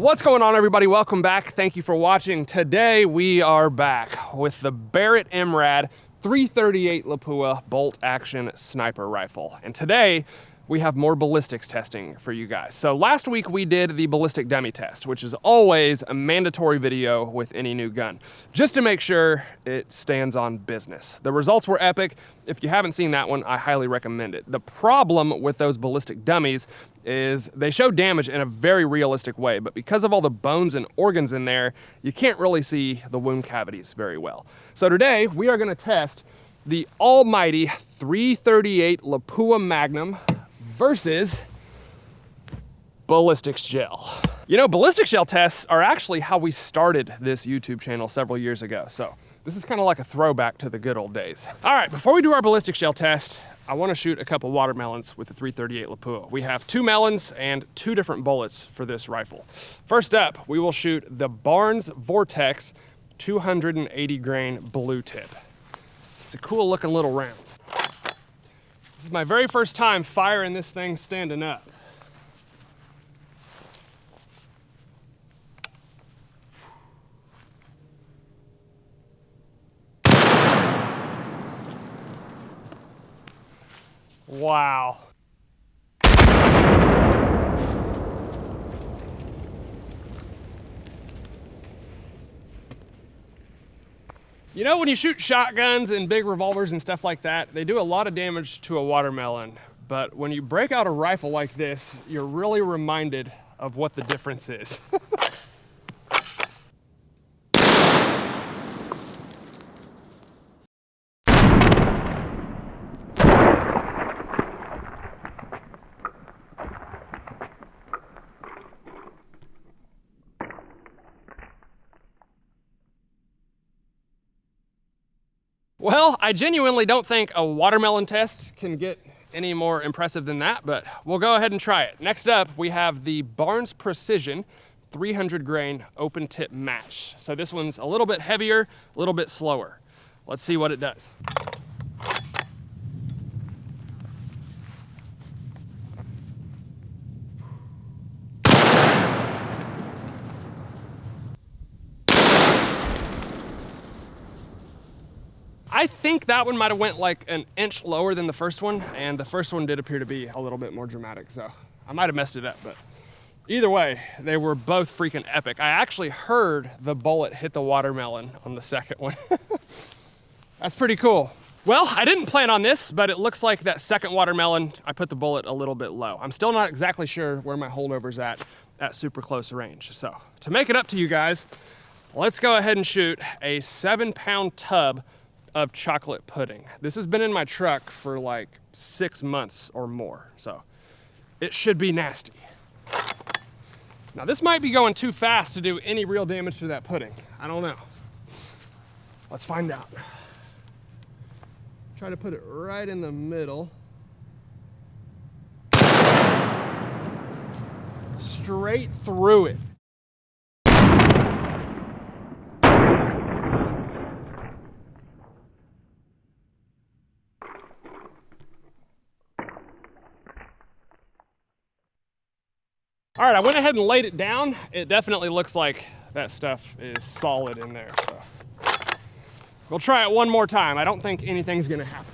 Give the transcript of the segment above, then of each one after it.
What's going on, everybody? Welcome back. Thank you for watching. Today we are back with the Barrett MRAD 338 Lapua bolt action sniper rifle. And today we have more ballistics testing for you guys. So last week we did the ballistic dummy test, which is always a mandatory video with any new gun, just to make sure it stands on business. The results were epic. If you haven't seen that one, I highly recommend it. The problem with those ballistic dummies is they show damage in a very realistic way, but because of all the bones and organs in there, you can't really see the wound cavities very well. So today we are gonna test the almighty 338 Lapua Magnum versus Ballistics Gel. You know, Ballistic Gel tests are actually how we started this YouTube channel several years ago. So this is kind of like a throwback to the good old days. All right, before we do our Ballistic Gel test, I want to shoot a couple watermelons with the 338 Lapua. We have 2 melons and 2 different bullets for this rifle. First up, we will shoot the Barnes Vortex 280 grain blue tip. It's a cool looking little round. This is my very first time firing this thing standing up. Wow. You know, when you shoot shotguns and big revolvers and stuff like that, they do a lot of damage to a watermelon. But when you break out a rifle like this, you're really reminded of what the difference is. Well, I genuinely don't think a watermelon test can get any more impressive than that, but we'll go ahead and try it. Next up, we have the Barnes Precision 300 grain open tip match. So this one's a little bit heavier, a little bit slower. Let's see what it does. I think that one might have went like an inch lower than the first one, and the first one did appear to be a little bit more dramatic, so I might have messed it up, but either way, they were both freaking epic. I actually heard the bullet hit the watermelon on the second one. That's pretty cool. Well, I didn't plan on this, but it looks like that second watermelon, I put the bullet a little bit low. I'm still not exactly sure where my holdover's at super close range. So to make it up to you guys, let's go ahead and shoot a 7-pound tub of chocolate pudding. This has been in my truck for like 6 months or more, so it should be nasty. Now this might be going too fast to do any real damage to that pudding. I don't know. Let's find out. Try to put it right in the middle. Straight through it. All right, I went ahead and laid it down. It definitely looks like that stuff is solid in there, so we'll try it one more time. I don't think anything's gonna happen.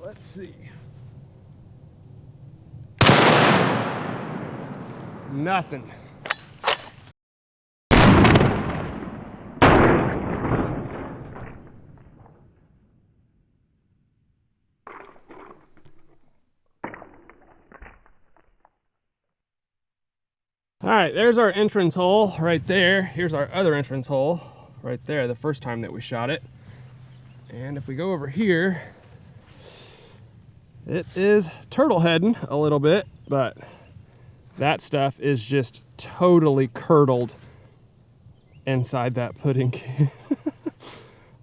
Let's see. Nothing. All right, there's our entrance hole right there. Here's our other entrance hole right there, the first time that we shot it. And if we go over here, it is turtle heading a little bit, but that stuff is just totally curdled inside that pudding can.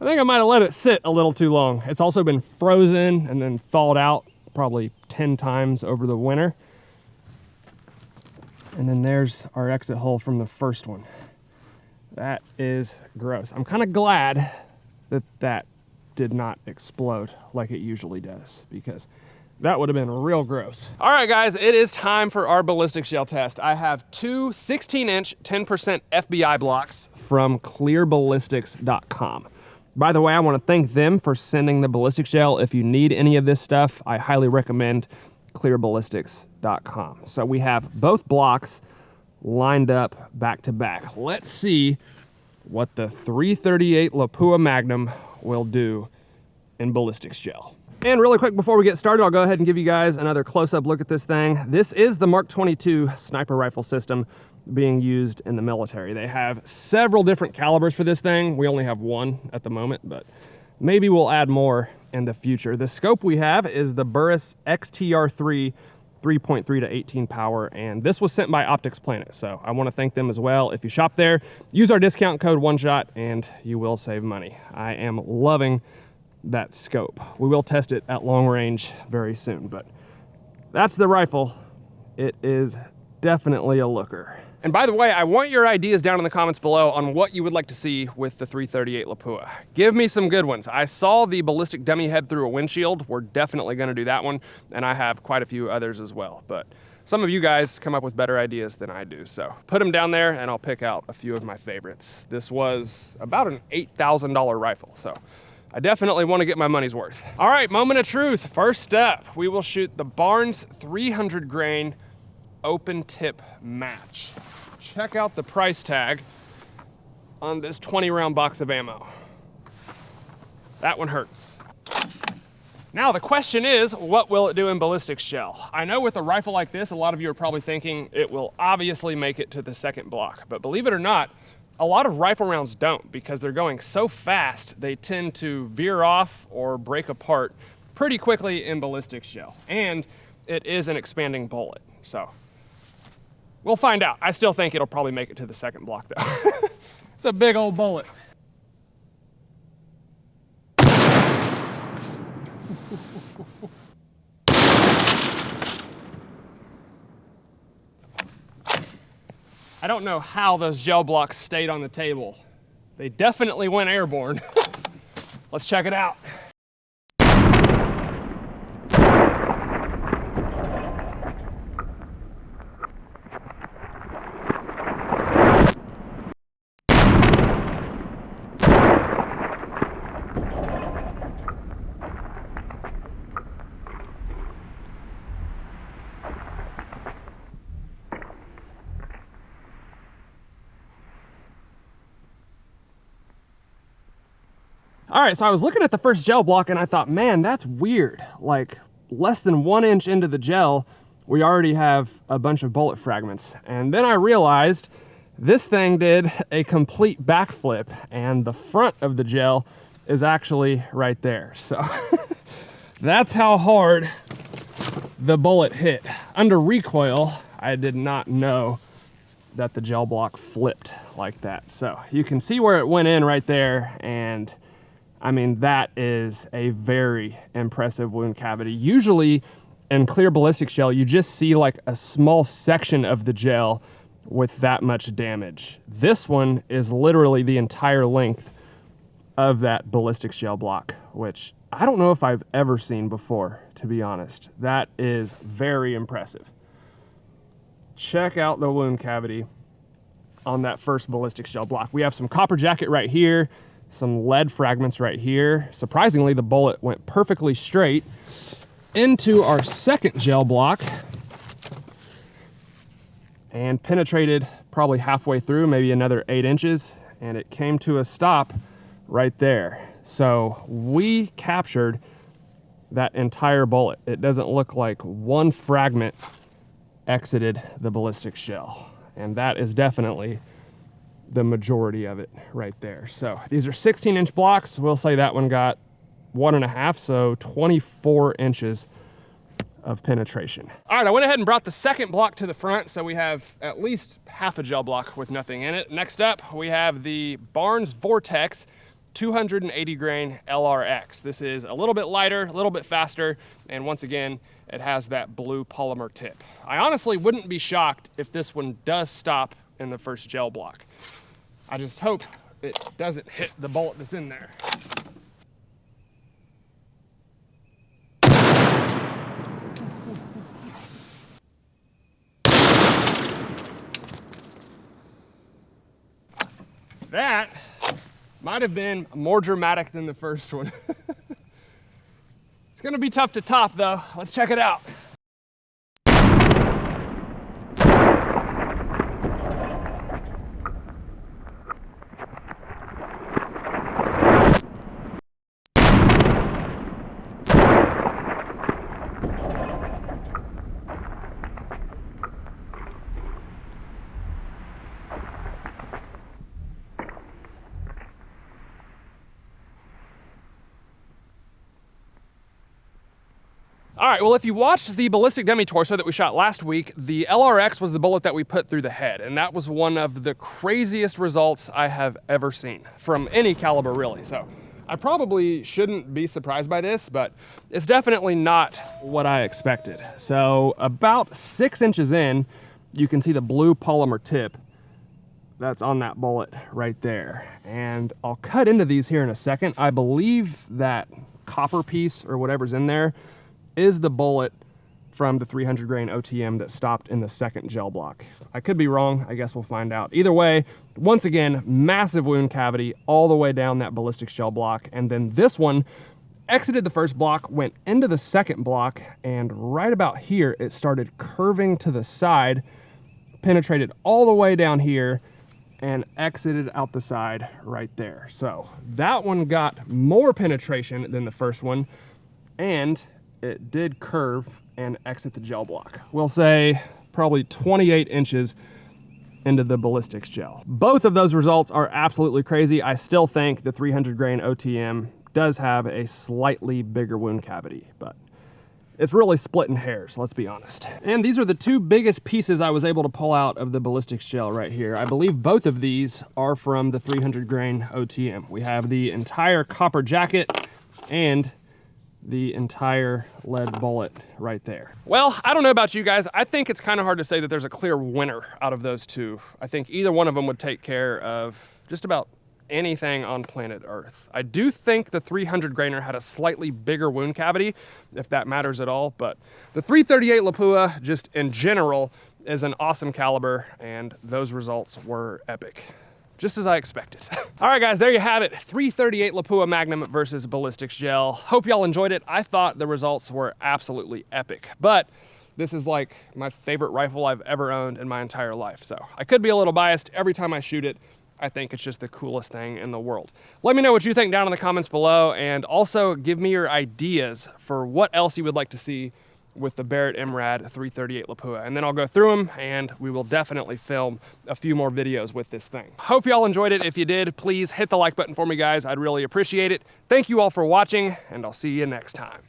I think I might have let it sit a little too long. It's also been frozen and then thawed out probably 10 times over the winter. And then there's our exit hole from the first one. That is gross. I'm kind of glad that that did not explode like it usually does, because That would have been real gross. All right, guys, it is time for our ballistic gel test. I have two 16-inch 10% FBI blocks from clearballistics.com. By the way, I want to thank them for sending the ballistic gel. If you need any of this stuff, I highly recommend clearballistics.com. So we have both blocks lined up back to back. Let's see what the 338 Lapua Magnum will do in ballistics gel. And really quick before we get started, I'll go ahead and give you guys another close-up look at this thing. This is the Mark 22 sniper rifle system being used in the military. They have several different calibers for this thing. We only have one at the moment, but maybe we'll add more in the future. The scope we have is the Barrett XTR3 3.3 to 18 power, and this was sent by Optics Planet, so I want to thank them as well. If you shop there, use our discount code ONESHOT and you will save money. I am loving that scope. We will test it at long range very soon, but that's the rifle. It is definitely a looker. And by the way, I want your ideas down in the comments below on what you would like to see with the 338 Lapua. Give me some good ones. I saw the ballistic dummy head through a windshield. We're definitely going to do that one, and I have quite a few others as well, but some of you guys come up with better ideas than I do, so put them down there and I'll pick out a few of my favorites. This was about an $8,000 rifle, so I definitely want to get my money's worth. All right, moment of truth. First step, we will shoot the Barnes 300 grain open tip match. Check out the price tag on this 20 round box of ammo. That one hurts. Now the question is, what will it do in ballistics gel? I know with a rifle like this, a lot of you are probably thinking it will obviously make it to the second block, but believe it or not, a lot of rifle rounds don't, because they're going so fast, they tend to veer off or break apart pretty quickly in ballistics gel. And it is an expanding bullet, so we'll find out. I still think it'll probably make it to the second block though. It's a big old bullet. I don't know how those gel blocks stayed on the table. They definitely went airborne. Let's check it out. All right, so I was looking at the first gel block and I thought, man, that's weird. Like less than 1 inch into the gel, we already have a bunch of bullet fragments. And then I realized this thing did a complete backflip and the front of the gel is actually right there. So that's how hard the bullet hit. Under recoil, I did not know that the gel block flipped like that. So you can see where it went in right there, and I mean, that is a very impressive wound cavity. Usually in clear ballistic gel, you just see like a small section of the gel with that much damage. This one is literally the entire length of that ballistics gel block, which I don't know if I've ever seen before, to be honest. That is very impressive. Check out the wound cavity on that first ballistics gel block. We have some copper jacket right here, some lead fragments right here. Surprisingly, the bullet went perfectly straight into our second gel block and penetrated probably halfway through, maybe another 8 inches, and it came to a stop right there. So we captured that entire bullet. It doesn't look like one fragment exited the ballistics gel, and that is definitely the majority of it right there. So these are 16-inch blocks. We'll say that one got 1.5, so 24 inches of penetration. All right, I went ahead and brought the second block to the front, so we have at least half a gel block with nothing in it. Next up, we have the Barnes Vortex 280 grain LRX. This is a little bit lighter, a little bit faster, and once again, it has that blue polymer tip. I honestly wouldn't be shocked if this one does stop in the first gel block. I just hope it doesn't hit the bullet that's in there. That might have been more dramatic than the first one. It's gonna be tough to top though. Let's check it out. All right, well, if you watched the ballistic demi-torso that we shot last week, the LRX was the bullet that we put through the head, and that was one of the craziest results I have ever seen from any caliber, really. So I probably shouldn't be surprised by this, but it's definitely not what I expected. So about 6 inches in, you can see the blue polymer tip that's on that bullet right there. And I'll cut into these here in a second. I believe that copper piece or whatever's in there is the bullet from the 300 grain OTM that stopped in the second gel block. I could be wrong, I guess we'll find out. Either way, once again, massive wound cavity all the way down that ballistics gel block. And then this one exited the first block, went into the second block, and right about here, it started curving to the side, penetrated all the way down here, and exited out the side right there. So that one got more penetration than the first one, and it did curve and exit the gel block. We'll say probably 28 inches into the ballistics gel. Both of those results are absolutely crazy. I still think the 300 grain OTM does have a slightly bigger wound cavity, but it's really splitting hairs, let's be honest. And these are the two biggest pieces I was able to pull out of the ballistics gel right here. I believe both of these are from the 300 grain OTM. We have the entire copper jacket and the entire lead bullet right there. Well, I don't know about you guys. I think it's kind of hard to say that there's a clear winner out of those two. I think either one of them would take care of just about anything on planet Earth. I do think the 300 grainer had a slightly bigger wound cavity, if that matters at all, but the 338 Lapua, just in general, is an awesome caliber, and those results were epic. Just as I expected. All right, guys, there you have it. 338 Lapua Magnum versus ballistics gel. Hope y'all enjoyed it. I thought the results were absolutely epic, but this is like my favorite rifle I've ever owned in my entire life. So I could be a little biased. Every time I shoot it, I think it's just the coolest thing in the world. Let me know what you think down in the comments below, and also give me your ideas for what else you would like to see with the Barrett MRAD 338 Lapua, and then I'll go through them, and we will definitely film a few more videos with this thing. Hope y'all enjoyed it. If you did, please hit the like button for me, guys. I'd really appreciate it. Thank you all for watching, and I'll see you next time.